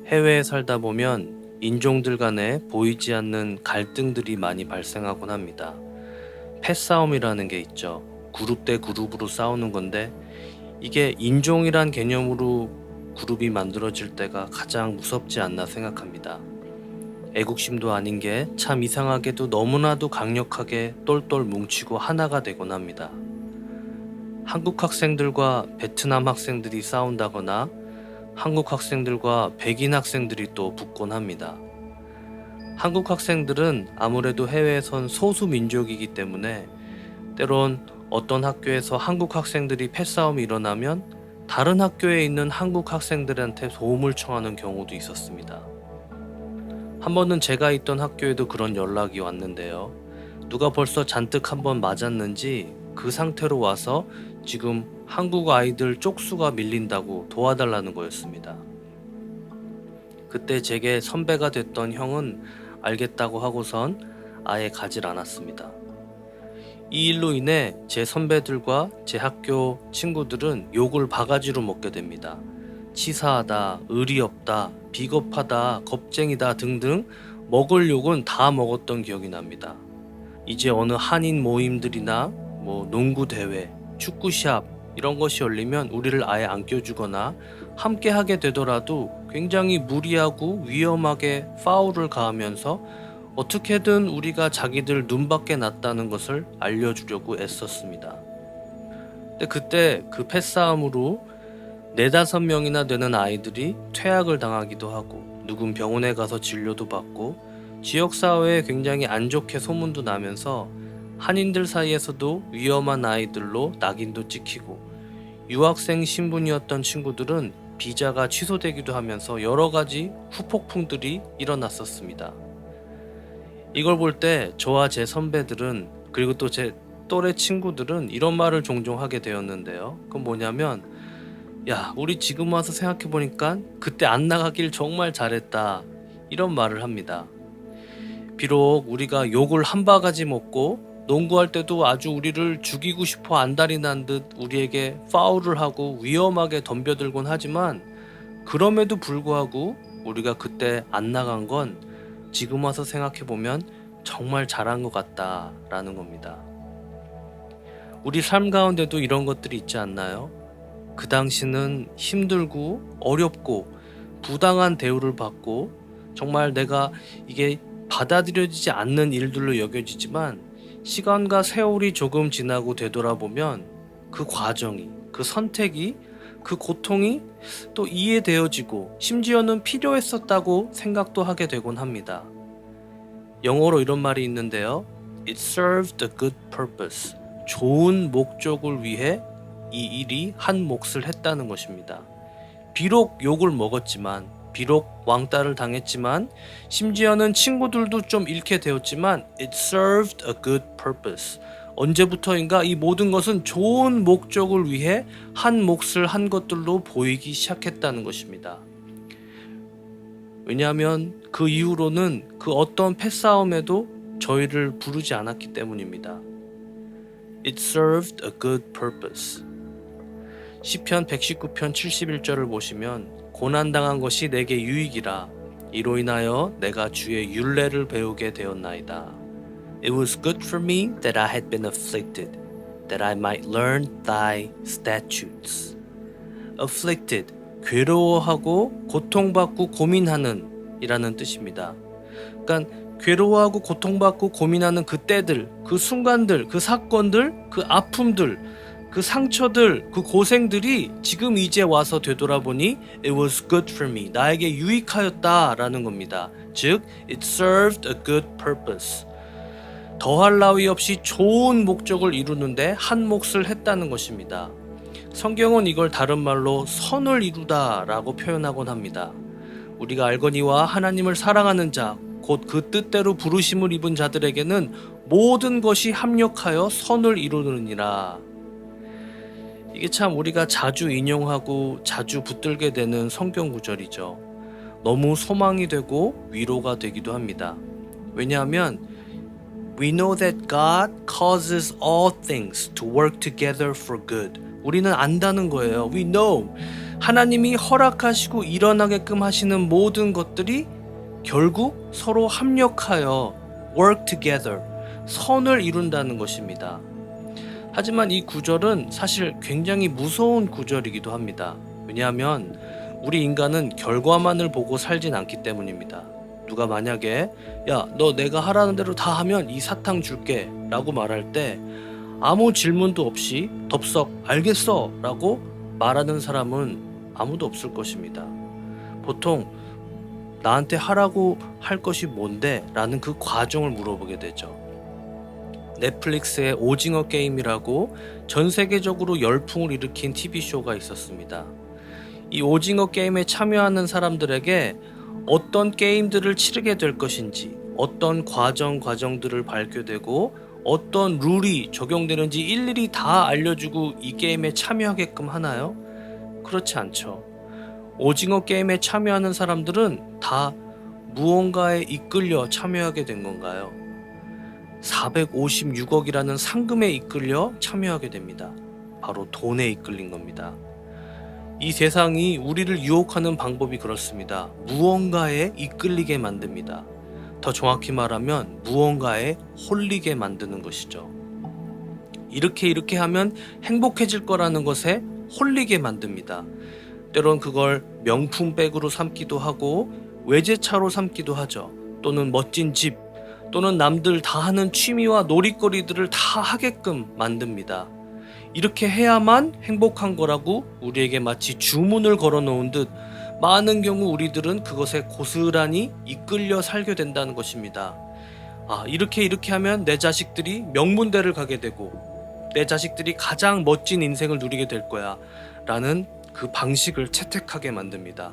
해외에 살다 보면 인종들 간에 보이지 않는 갈등들이 많이 발생하곤 합니다. 패싸움이라는 게 있죠. 그룹 대 그룹으로 싸우는 건데 이게 인종이란 개념으로 그룹이 만들어질 때가 가장 무섭지 않나 생각합니다. 애국심도 아닌 게 참 이상하게도 너무나도 강력하게 똘똘 뭉치고 하나가 되곤 합니다. 한국 학생들과 베트남 학생들이 싸운다거나 한국 학생들과 백인 학생들이 또 붙곤 합니다. 한국 학생들은 아무래도 해외에선 소수 민족이기 때문에 때론 어떤 학교에서 한국 학생들이 패싸움이 일어나면 다른 학교에 있는 한국 학생들한테 도움을 청하는 경우도 있었습니다. 한 번은 제가 있던 학교에도 그런 연락이 왔는데요. 누가 벌써 잔뜩 한번 맞았는지 그 상태로 와서 지금 한국 아이들 쪽수가 밀린다고 도와달라는 거였습니다. 그때 제게 선배가 됐던 형은 알겠다고 하고선 아예 가질 않았습니다. 이 일로 인해 제 선배들과 제 학교 친구들은 욕을 바가지로 먹게 됩니다. 치사하다, 의리 없다, 비겁하다, 겁쟁이다 등등 먹을 욕은 다 먹었던 기억이 납니다. 이제 어느 한인 모임들이나 농구 대회, 축구 시합 이런 것이 열리면 우리를 아예 안 껴주거나 함께 하게 되더라도 굉장히 무리하고 위험하게 파울을 가하면서 어떻게든 우리가 자기들 눈밖에 났다는 것을 알려주려고 애썼습니다. 근데 그때 그 패싸움으로 4-5명이나 되는 아이들이 퇴학을 당하기도 하고 누군 병원에 가서 진료도 받고 지역사회에 굉장히 안 좋게 소문도 나면서 한인들 사이에서도 위험한 아이들로 낙인도 찍히고 유학생 신분이었던 친구들은 비자가 취소되기도 하면서 여러 가지 후폭풍들이 일어났었습니다. 이걸 볼 때 저와 제 선배들은 그리고 또 제 또래 친구들은 이런 말을 종종 하게 되었는데요. 그건 뭐냐면 야, 우리 지금 와서 생각해보니까 그때 안 나가길 정말 잘했다 이런 말을 합니다. 비록 우리가 욕을 한 바가지 먹고 농구할 때도 아주 우리를 죽이고 싶어 안달이 난 듯 우리에게 파울을 하고 위험하게 덤벼들곤 하지만 그럼에도 불구하고 우리가 그때 안 나간 건 지금 와서 생각해보면 정말 잘한 것 같다라는 겁니다. 우리 삶 가운데도 이런 것들이 있지 않나요? 그 당시는 힘들고 어렵고 부당한 대우를 받고 정말 내가 이게 받아들여지지 않는 일들로 여겨지지만 시간과 세월이 조금 지나고 되돌아보면 그 과정이, 그 선택이, 그 고통이 또 이해되어지고 심지어는 필요했었다고 생각도 하게 되곤 합니다. 영어로 이런 말이 있는데요. It served a good purpose. 좋은 목적을 위해 이 일이 한 몫을 했다는 것입니다. 비록 욕을 먹었지만, 비록 왕따를 당했지만, 심지어는 친구들도 좀 잃게 되었지만 It served a good purpose. 언제부터인가 이 모든 것은 좋은 목적을 위해 한 몫을 한 것들로 보이기 시작했다는 것입니다. 왜냐하면 그 이후로는 그 어떤 패싸움에도 저희를 부르지 않았기 때문입니다. It served a good purpose. 시편 119편 71절을 보시면 고난당한 것이 내게 유익이라 이로 인하여 내가 주의 율례를 배우게 되었나이다. It was good for me that I had been afflicted, that I might learn thy statutes. afflicted, 괴로워하고 고통받고 고민하는 이라는 뜻입니다. 그러니까 괴로워하고 고통받고 고민하는 그 때들, 그 순간들, 그 사건들, 그 아픔들, 그 상처들, 그 고생들이 지금 이제 와서 되돌아보니 It was good for me. 나에게 유익하였다라는 겁니다. 즉, It served a good purpose. 더할 나위 없이 좋은 목적을 이루는데 한 몫을 했다는 것입니다. 성경은 이걸 다른 말로 선을 이루다라고 표현하곤 합니다. 우리가 알거니와 하나님을 사랑하는 자, 곧 그 뜻대로 부르심을 입은 자들에게는 모든 것이 합력하여 선을 이루느니라. 이게 참 우리가 자주 인용하고 자주 붙들게 되는 성경 구절이죠. 너무 소망이 되고 위로가 되기도 합니다. 왜냐하면 We know that God causes all things to work together for good. 우리는 안다는 거예요. We know. 하나님이 허락하시고 일어나게끔 하시는 모든 것들이 결국 서로 합력하여 work together, 선을 이룬다는 것입니다. 하지만 이 구절은 사실 굉장히 무서운 구절이기도 합니다. 왜냐하면 우리 인간은 결과만을 보고 살진 않기 때문입니다. 누가 만약에 야, 너 내가 하라는 대로 다 하면 이 사탕 줄게 라고 말할 때 아무 질문도 없이 덥석 알겠어 라고 말하는 사람은 아무도 없을 것입니다. 보통 나한테 하라고 할 것이 뭔데? 라는 그 과정을 물어보게 되죠. 넷플릭스의 오징어 게임이라고 전 세계적으로 열풍을 일으킨 TV쇼가 있었습니다. 이 오징어 게임에 참여하는 사람들에게 어떤 게임들을 치르게 될 것인지, 어떤 과정들을 밝혀되고 어떤 룰이 적용되는지 일일이 다 알려주고 이 게임에 참여하게끔 하나요? 그렇지 않죠. 오징어 게임에 참여하는 사람들은 다 무언가에 이끌려 참여하게 된 건가요? 456억이라는 상금에 이끌려 참여하게 됩니다. 바로 돈에 이끌린 겁니다. 이 세상이 우리를 유혹하는 방법이 그렇습니다. 무언가에 이끌리게 만듭니다. 더 정확히 말하면 무언가에 홀리게 만드는 것이죠. 이렇게 하면 행복해질 거라는 것에 홀리게 만듭니다. 때론 그걸 명품백으로 삼기도 하고 외제차로 삼기도 하죠. 또는 멋진 집, 또는 남들 다 하는 취미와 놀이거리들을 다 하게끔 만듭니다. 이렇게 해야만 행복한 거라고 우리에게 마치 주문을 걸어 놓은 듯 많은 경우 우리들은 그것에 고스란히 이끌려 살게 된다는 것입니다. 이렇게 하면 내 자식들이 명문대를 가게 되고 내 자식들이 가장 멋진 인생을 누리게 될 거야 라는 그 방식을 채택하게 만듭니다.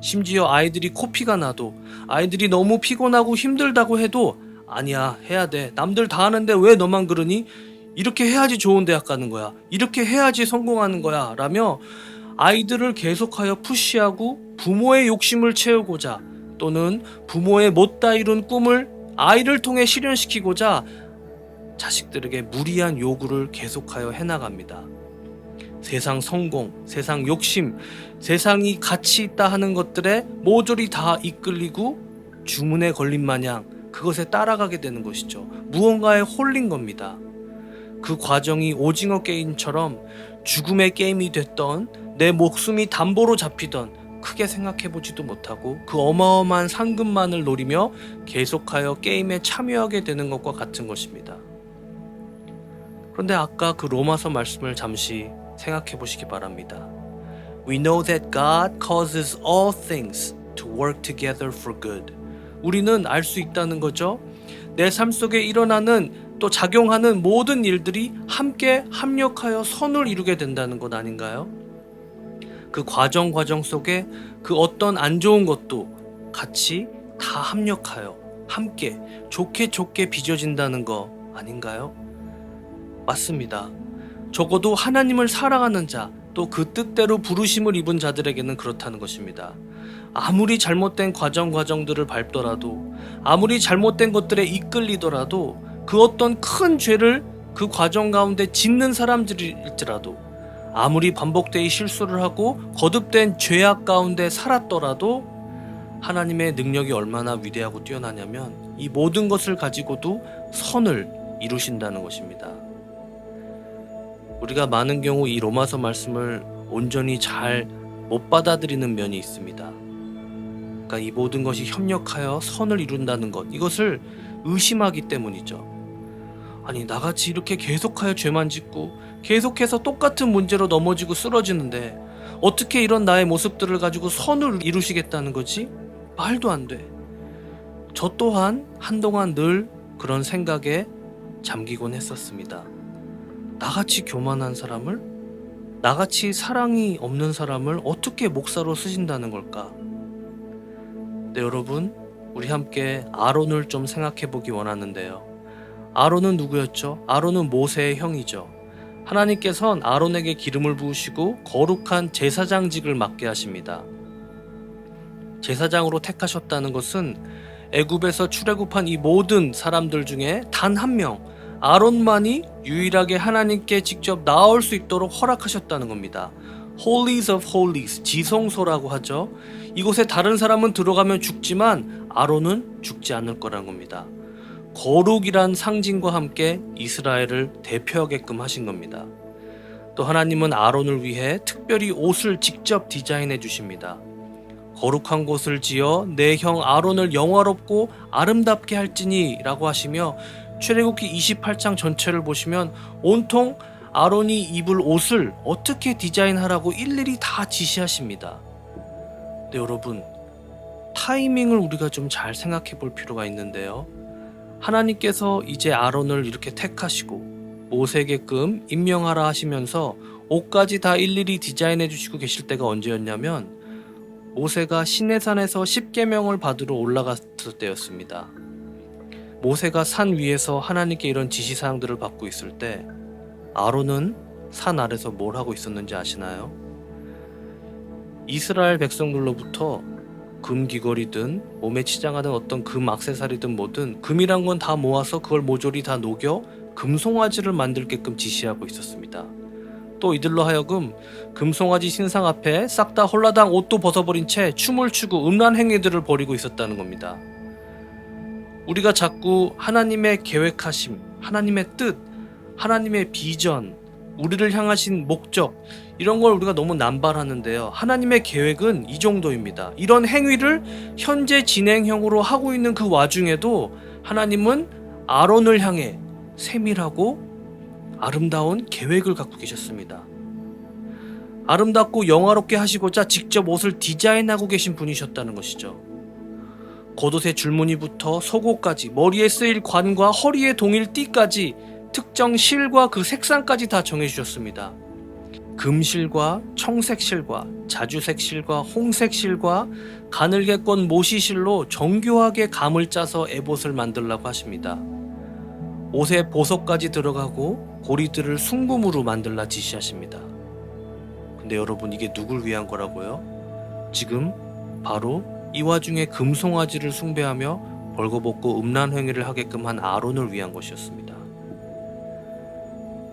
심지어 아이들이 코피가 나도, 아이들이 너무 피곤하고 힘들다고 해도 아니야, 해야 돼. 남들 다 하는데 왜 너만 그러니? 이렇게 해야지 좋은 대학 가는 거야. 이렇게 해야지 성공하는 거야. 라며 아이들을 계속하여 푸시하고 부모의 욕심을 채우고자, 또는 부모의 못다 이룬 꿈을 아이를 통해 실현시키고자 자식들에게 무리한 요구를 계속하여 해나갑니다. 세상 성공, 세상 욕심, 세상이 가치 있다 하는 것들에 모조리 다 이끌리고 주문에 걸린 마냥 그것에 따라가게 되는 것이죠. 무언가에 홀린 겁니다. 그 과정이 오징어 게임처럼 죽음의 게임이 됐던, 내 목숨이 담보로 잡히던 크게 생각해보지도 못하고 그 어마어마한 상금만을 노리며 계속하여 게임에 참여하게 되는 것과 같은 것입니다. 그런데 아까 그 로마서 말씀을 잠시 생각해 보시기 바랍니다. We know that God causes all things to work together for good. 우리는 알 수 있다는 거죠. 내 삶 속에 일어나는 또 작용하는 모든 일들이 함께 합력하여 선을 이루게 된다는 것 아닌가요? 그 과정 속에 그 어떤 안 좋은 것도 같이 다 합력하여 함께 좋게 빚어진다는 거 아닌가요? 맞습니다. 적어도 하나님을 사랑하는 자, 또 그 뜻대로 부르심을 입은 자들에게는 그렇다는 것입니다. 아무리 잘못된 과정들을 밟더라도, 아무리 잘못된 것들에 이끌리더라도, 그 어떤 큰 죄를 그 과정 가운데 짓는 사람들일지라도, 아무리 반복되이 실수를 하고 거듭된 죄악 가운데 살았더라도 하나님의 능력이 얼마나 위대하고 뛰어나냐면 이 모든 것을 가지고도 선을 이루신다는 것입니다. 우리가 많은 경우 이 로마서 말씀을 온전히 잘 못 받아들이는 면이 있습니다. 그러니까 이 모든 것이 협력하여 선을 이룬다는 것, 이것을 의심하기 때문이죠. 아니, 나같이 이렇게 계속하여 죄만 짓고 계속해서 똑같은 문제로 넘어지고 쓰러지는데 어떻게 이런 나의 모습들을 가지고 선을 이루시겠다는 거지? 말도 안 돼. 저 또한 한동안 늘 그런 생각에 잠기곤 했었습니다. 나같이 교만한 사람을, 나같이 사랑이 없는 사람을 어떻게 목사로 쓰신다는 걸까? 네, 여러분, 우리 함께 아론을 좀 생각해 보기 원하는데요. 아론은 누구였죠? 아론은 모세의 형이죠. 하나님께서는 아론에게 기름을 부으시고 거룩한 제사장직을 맡게 하십니다. 제사장으로 택하셨다는 것은 애굽에서 출애굽한 이 모든 사람들 중에 단 한 명, 아론만이 유일하게 하나님께 직접 나올 수 있도록 허락하셨다는 겁니다. Holies of Holies, 지성소라고 하죠. 이곳에 다른 사람은 들어가면 죽지만 아론은 죽지 않을 거라는 겁니다. 거룩이란 상징과 함께 이스라엘을 대표하게끔 하신 겁니다. 또 하나님은 아론을 위해 특별히 옷을 직접 디자인해 주십니다. 거룩한 곳을 지어 내 형 아론을 영화롭고 아름답게 할지니 라고 하시며 출애굽기 28장 전체를 보시면 온통 아론이 입을 옷을 어떻게 디자인하라고 일일이 다 지시하십니다. 네, 여러분, 타이밍을 우리가 좀 잘 생각해 볼 필요가 있는데요. 하나님께서 이제 아론을 이렇게 택하시고 모세게끔 임명하라 하시면서 옷까지 다 일일이 디자인해 주시고 계실 때가 언제였냐면 모세가 시내산에서 십계명을 받으러 올라갔을 때였습니다. 모세가 산 위에서 하나님께 이런 지시사항들을 받고 있을 때 아론은 산 아래서 뭘 하고 있었는지 아시나요? 이스라엘 백성들로부터 금 귀걸이든 몸에 치장하는 어떤 금 액세서리든 뭐든 금이란 건 다 모아서 그걸 모조리 다 녹여 금송아지를 만들게끔 지시하고 있었습니다. 또 이들로 하여금 금송아지 신상 앞에 싹 다 홀라당 옷도 벗어버린 채 춤을 추고 음란 행위들을 벌이고 있었다는 겁니다. 우리가 자꾸 하나님의 계획하심, 하나님의 뜻, 하나님의 비전, 우리를 향하신 목적 이런 걸 우리가 너무 남발하는데요. 하나님의 계획은 이 정도입니다. 이런 행위를 현재 진행형으로 하고 있는 그 와중에도 하나님은 아론을 향해 세밀하고 아름다운 계획을 갖고 계셨습니다. 아름답고 영화롭게 하시고자 직접 옷을 디자인하고 계신 분이셨다는 것이죠. 겉옷의 줄무늬부터 속옷까지, 머리에 쓰일 관과 허리에 동일 띠까지 특정 실과 그 색상까지 다 정해주셨습니다. 금실과 청색실과 자주색실과 홍색실과 가늘게 꼰 모시실로 정교하게 감을 짜서 에봇을 만들라고 하십니다. 옷에 보석까지 들어가고 고리들을 순금으로 만들라 지시하십니다. 근데 여러분, 이게 누굴 위한 거라고요? 지금 바로 이 와중에 금송아지를 숭배하며 벌거벗고 음란 행위를 하게끔 한 아론을 위한 것이었습니다.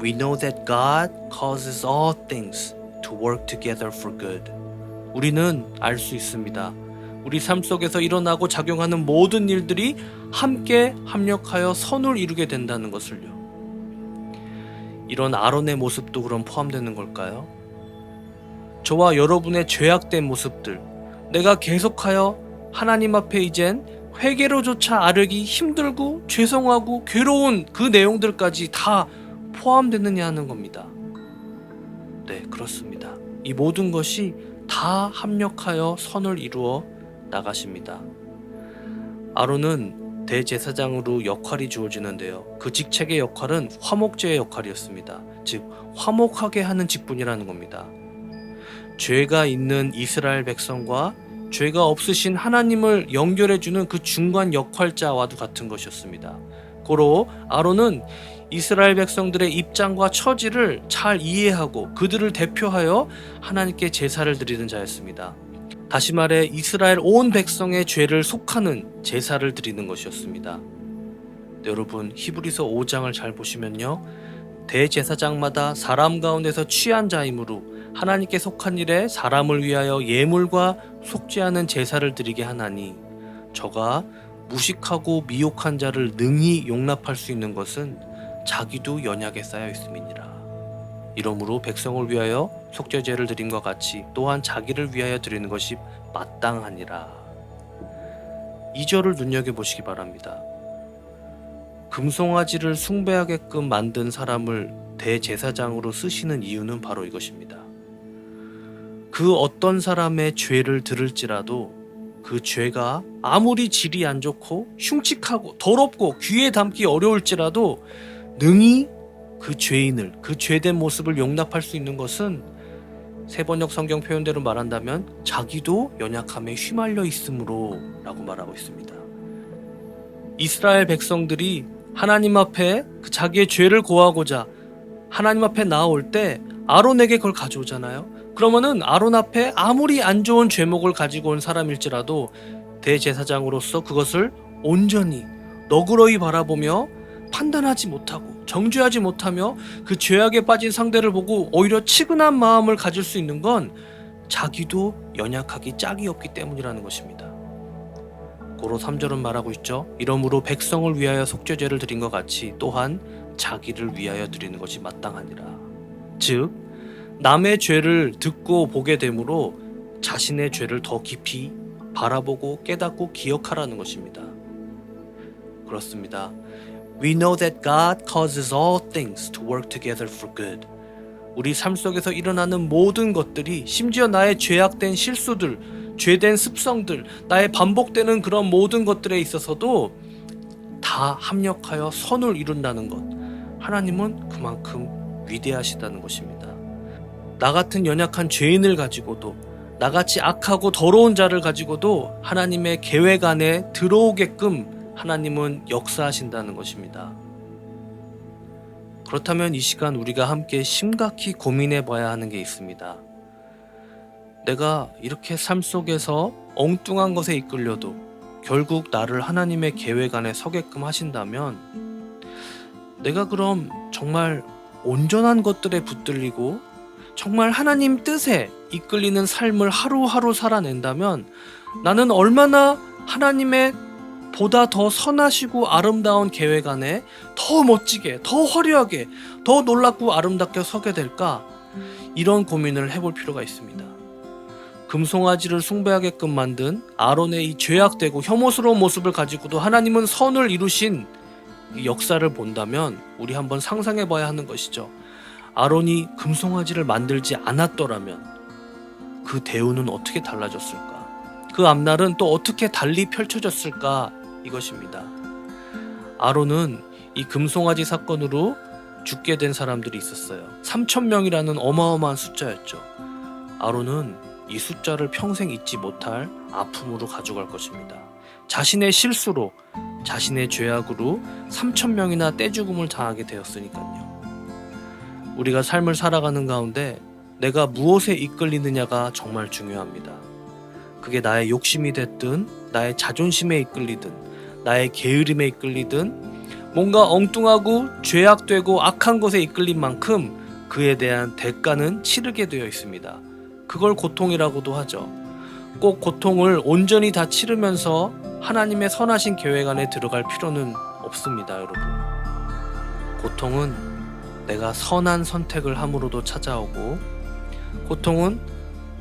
We know that God causes all things to work together for good. 우리는 알 수 있습니다. 우리 삶 속에서 일어나고 작용하는 모든 일들이 함께 합력하여 선을 이루게 된다는 것을요. 이런 아론의 모습도 그럼 포함되는 걸까요? 저와 여러분의 죄악된 모습들, 내가 계속하여 하나님 앞에 이젠 회개로조차 아르기 힘들고 죄송하고 괴로운 그 내용들까지 다 포함되느냐 하는 겁니다. 네, 그렇습니다. 이 모든 것이 다 합력하여 선을 이루어 나가십니다. 아론은 대제사장으로 역할이 주어지는데요. 그 직책의 역할은 화목제의 역할이었습니다. 즉, 화목하게 하는 직분이라는 겁니다. 죄가 있는 이스라엘 백성과 죄가 없으신 하나님을 연결해주는 그 중간 역할자와도 같은 것이었습니다. 고로 아론은 이스라엘 백성들의 입장과 처지를 잘 이해하고 그들을 대표하여 하나님께 제사를 드리는 자였습니다. 다시 말해 이스라엘 온 백성의 죄를 속하는 제사를 드리는 것이었습니다. 네, 여러분, 히브리서 5장을 잘 보시면요, 대제사장마다 사람 가운데서 취한 자이므로 하나님께 속한 일에 사람을 위하여 예물과 속죄하는 제사를 드리게 하나니 저가 무식하고 미혹한 자를 능히 용납할 수 있는 것은 자기도 연약에 쌓여 있음이니라. 이러므로 백성을 위하여 속죄제를 드림과 같이 또한 자기를 위하여 드리는 것이 마땅하니라. 2절을 눈여겨보시기 바랍니다. 금송아지를 숭배하게끔 만든 사람을 대제사장으로 쓰시는 이유는 바로 이것입니다. 그 어떤 사람의 죄를 들을지라도 그 죄가 아무리 질이 안 좋고 흉측하고 더럽고 귀에 담기 어려울지라도 능히 그 죄인을, 그 죄된 모습을 용납할 수 있는 것은 세번역 성경 표현대로 말한다면 자기도 연약함에 휘말려 있으므로 라고 말하고 있습니다. 이스라엘 백성들이 하나님 앞에 그 자기의 죄를 고하고자 하나님 앞에 나아올 때 아론에게 그걸 가져오잖아요. 그러면은 아론 앞에 아무리 안 좋은 죄목을 가지고 온 사람일지라도 대제사장으로서 그것을 온전히 너그러이 바라보며 판단하지 못하고 정죄하지 못하며 그 죄악에 빠진 상대를 보고 오히려 치근한 마음을 가질 수 있는 건 자기도 연약하기 짝이 없기 때문이라는 것입니다. 고로 3절은 말하고 있죠. 이러므로 백성을 위하여 속죄제를 드린 것 같이 또한 자기를 위하여 드리는 것이 마땅하니라. 즉 남의 죄를 듣고 보게 되므로 자신의 죄를 더 깊이 바라보고 깨닫고 기억하라는 것입니다. 그렇습니다. We know that God causes all things to work together for good. 우리 삶 속에서 일어나는 모든 것들이, 심지어 나의 죄악된 실수들, 죄된 습성들, 나의 반복되는 그런 모든 것들에 있어서도 다 합력하여 선을 이룬다는 것. 하나님은 그만큼 위대하시다는 것입니다. 나 같은 연약한 죄인을 가지고도, 나같이 악하고 더러운 자를 가지고도 하나님의 계획 안에 들어오게끔 하나님은 역사하신다는 것입니다. 그렇다면 이 시간 우리가 함께 심각히 고민해 봐야 하는 게 있습니다. 내가 이렇게 삶 속에서 엉뚱한 것에 이끌려도 결국 나를 하나님의 계획 안에 서게끔 하신다면, 내가 그럼 정말 온전한 것들에 붙들리고 정말 하나님 뜻에 이끌리는 삶을 하루하루 살아낸다면, 나는 얼마나 하나님의 보다 더 선하시고 아름다운 계획 안에 더 멋지게, 더 화려하게, 더 놀랍고 아름답게 서게 될까? 이런 고민을 해볼 필요가 있습니다. 금송아지를 숭배하게끔 만든 아론의 이 죄악되고 혐오스러운 모습을 가지고도 하나님은 선을 이루신 이 역사를 본다면 우리 한번 상상해 봐야 하는 것이죠. 아론이 금송아지를 만들지 않았더라면 그 대우는 어떻게 달라졌을까? 그 앞날은 또 어떻게 달리 펼쳐졌을까? 이것입니다. 아론은 이 금송아지 사건으로 죽게 된 사람들이 있었어요. 3,000명이라는 어마어마한 숫자였죠. 아론은 이 숫자를 평생 잊지 못할 아픔으로 가져갈 것입니다. 자신의 실수로, 자신의 죄악으로 3,000명이나 떼죽음을 당하게 되었으니까요. 우리가 삶을 살아가는 가운데 내가 무엇에 이끌리느냐가 정말 중요합니다. 그게 나의 욕심이 됐든, 나의 자존심에 이끌리든, 나의 게으름에 이끌리든, 뭔가 엉뚱하고 죄악되고 악한 것에 이끌린 만큼 그에 대한 대가는 치르게 되어 있습니다. 그걸 고통이라고도 하죠. 꼭 고통을 온전히 다 치르면서 하나님의 선하신 계획 안에 들어갈 필요는 없습니다, 여러분. 고통은 내가 선한 선택을 함으로도 찾아오고, 고통은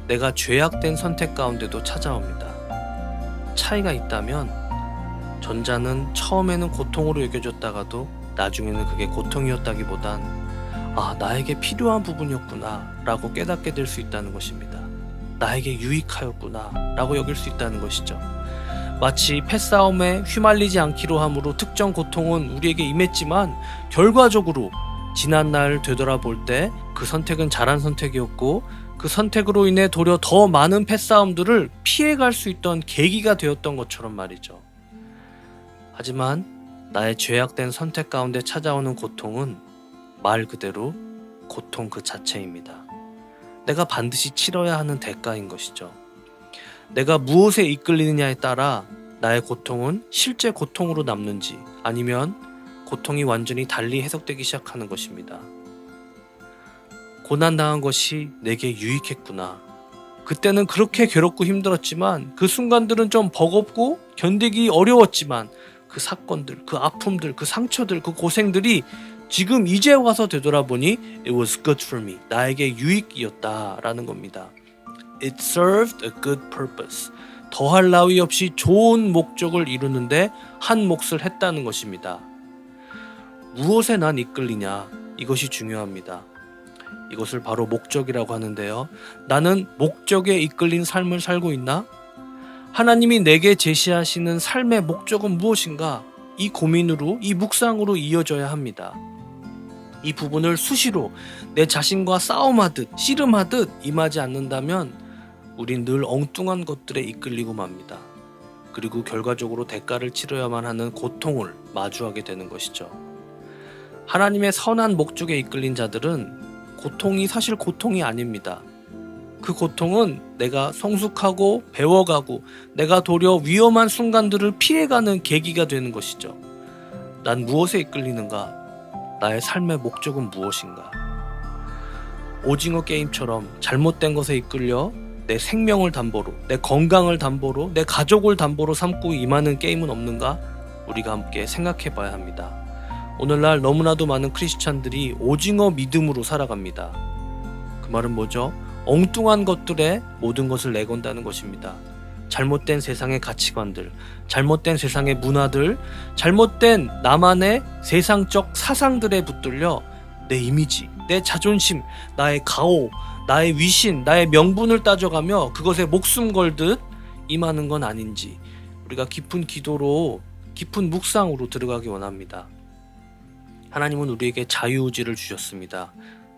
내가 죄악된 선택 가운데도 찾아옵니다. 차이가 있다면 전자는 처음에는 고통으로 여겨졌다가도 나중에는 그게 고통이었다기보단 나에게 필요한 부분이었구나 라고 깨닫게 될 수 있다는 것입니다. 나에게 유익하였구나 라고 여길 수 있다는 것이죠. 마치 패싸움에 휘말리지 않기로 함으로 특정 고통은 우리에게 임했지만, 결과적으로 지난날 되돌아볼 때 그 선택은 잘한 선택이었고, 그 선택으로 인해 도리어 더 많은 패싸움들을 피해갈 수 있던 계기가 되었던 것처럼 말이죠. 하지만 나의 죄악된 선택 가운데 찾아오는 고통은 말 그대로 고통 그 자체입니다. 내가 반드시 치러야 하는 대가인 것이죠. 내가 무엇에 이끌리느냐에 따라 나의 고통은 실제 고통으로 남는지, 아니면 고통이 완전히 달리 해석되기 시작하는 것입니다. 고난당한 것이 내게 유익했구나. 그때는 그렇게 괴롭고 힘들었지만, 그 순간들은 좀 버겁고 견디기 어려웠지만, 그 사건들, 그 아픔들, 그 상처들, 그 고생들이 지금 이제 와서 되돌아보니 It was good for me. 나에게 유익이었다라는 겁니다. It served a good purpose. 더할 나위 없이 좋은 목적을 이루는데 한 몫을 했다는 것입니다. 무엇에 난 이끌리냐? 이것이 중요합니다. 이것을 바로 목적이라고 하는데요. 나는 목적에 이끌린 삶을 살고 있나? 하나님이 내게 제시하시는 삶의 목적은 무엇인가? 이 고민으로, 이 묵상으로 이어져야 합니다. 이 부분을 수시로 내 자신과 싸움하듯, 씨름하듯 임하지 않는다면 우린 늘 엉뚱한 것들에 이끌리고 맙니다. 그리고 결과적으로 대가를 치러야만 하는 고통을 마주하게 되는 것이죠. 하나님의 선한 목적에 이끌린 자들은 고통이 사실 고통이 아닙니다. 그 고통은 내가 성숙하고 배워가고 내가 도리어 위험한 순간들을 피해가는 계기가 되는 것이죠. 난 무엇에 이끌리는가? 나의 삶의 목적은 무엇인가? 오징어 게임처럼 잘못된 것에 이끌려 내 생명을 담보로, 내 건강을 담보로, 내 가족을 담보로 삼고 임하는 게임은 없는가? 우리가 함께 생각해 봐야 합니다. 오늘날 너무나도 많은 크리스찬들이 오징어 믿음으로 살아갑니다. 그 말은 뭐죠? 엉뚱한 것들에 모든 것을 내건다는 것입니다. 잘못된 세상의 가치관들, 잘못된 세상의 문화들, 잘못된 나만의 세상적 사상들에 붙들려 내 이미지, 내 자존심, 나의 가오, 나의 위신, 나의 명분을 따져가며 그것에 목숨 걸듯 임하는 건 아닌지 우리가 깊은 기도로, 깊은 묵상으로 들어가기 원합니다. 하나님은 우리에게 자유의지를 주셨습니다.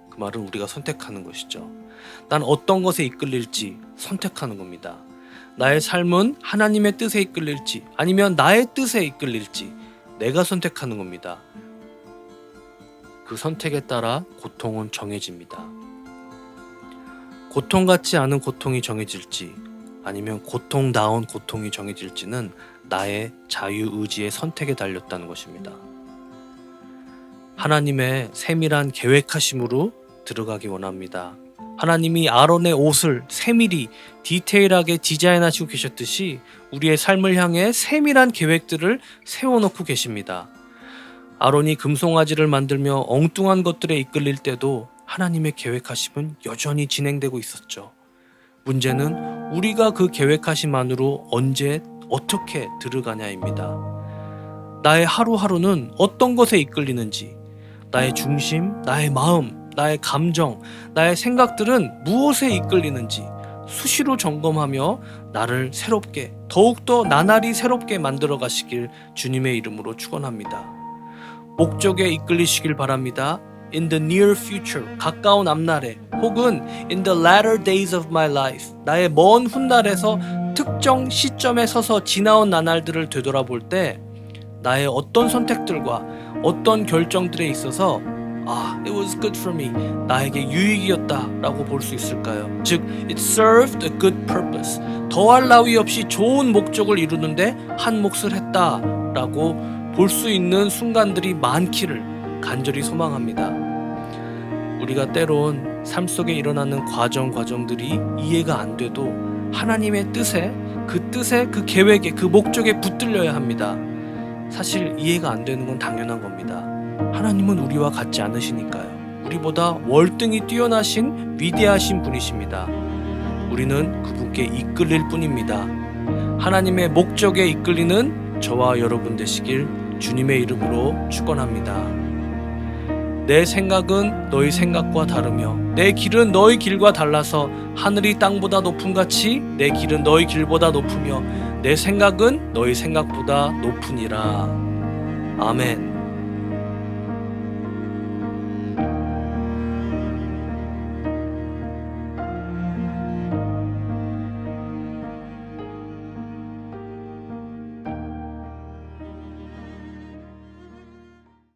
그 말은 우리가 선택하는 것이죠. 난 어떤 것에 이끌릴지 선택하는 겁니다. 나의 삶은 하나님의 뜻에 이끌릴지 아니면 나의 뜻에 이끌릴지 내가 선택하는 겁니다. 그 선택에 따라 고통은 정해집니다. 고통 같지 않은 고통이 정해질지 아니면 고통다운 고통이 정해질지는 나의 자유의지의 선택에 달렸다는 것입니다. 하나님의 세밀한 계획하심으로 들어가기 원합니다. 하나님이 아론의 옷을 세밀히 디테일하게 디자인하시고 계셨듯이 우리의 삶을 향해 세밀한 계획들을 세워놓고 계십니다. 아론이 금송아지를 만들며 엉뚱한 것들에 이끌릴 때도 하나님의 계획하심은 여전히 진행되고 있었죠. 문제는 우리가 그 계획하심 안으로 언제 어떻게 들어가냐입니다. 나의 하루하루는 어떤 것에 이끌리는지, 나의 중심, 나의 마음, 나의 감정, 나의 생각들은 무엇에 이끌리는지 수시로 점검하며 나를 새롭게, 더욱더 나날이 새롭게 만들어 가시길 주님의 이름으로 축원합니다. 목적에 이끌리시길 바랍니다. In the near future, 가까운 앞날에, 혹은 in the latter days of my life, 나의 먼 훗날에서 특정 시점에 서서 지나온 나날들을 되돌아볼 때 나의 어떤 선택들과 어떤 결정들에 있어서 it was good for me, 나에게 유익이었다 라고 볼 수 있을까요? 즉, it served a good purpose, 더할 나위 없이 좋은 목적을 이루는데 한 몫을 했다 라고 볼 수 있는 순간들이 많기를 간절히 소망합니다. 우리가 때론 삶 속에 일어나는 과정들이 이해가 안 돼도 하나님의 뜻에, 그 계획에, 그 목적에 붙들려야 합니다. 사실 이해가 안 되는 건 당연한 겁니다. 하나님은 우리와 같지 않으시니까요. 우리보다 월등히 뛰어나신 위대하신 분이십니다. 우리는 그분께 이끌릴 뿐입니다. 하나님의 목적에 이끌리는 저와 여러분 되시길 주님의 이름으로 축원합니다. 내 생각은 너희 생각과 다르며 내 길은 너희 길과 달라서 하늘이 땅보다 높음같이 내 길은 너희 길보다 높으며 내 생각은 너희 생각보다 높으니라. 아멘.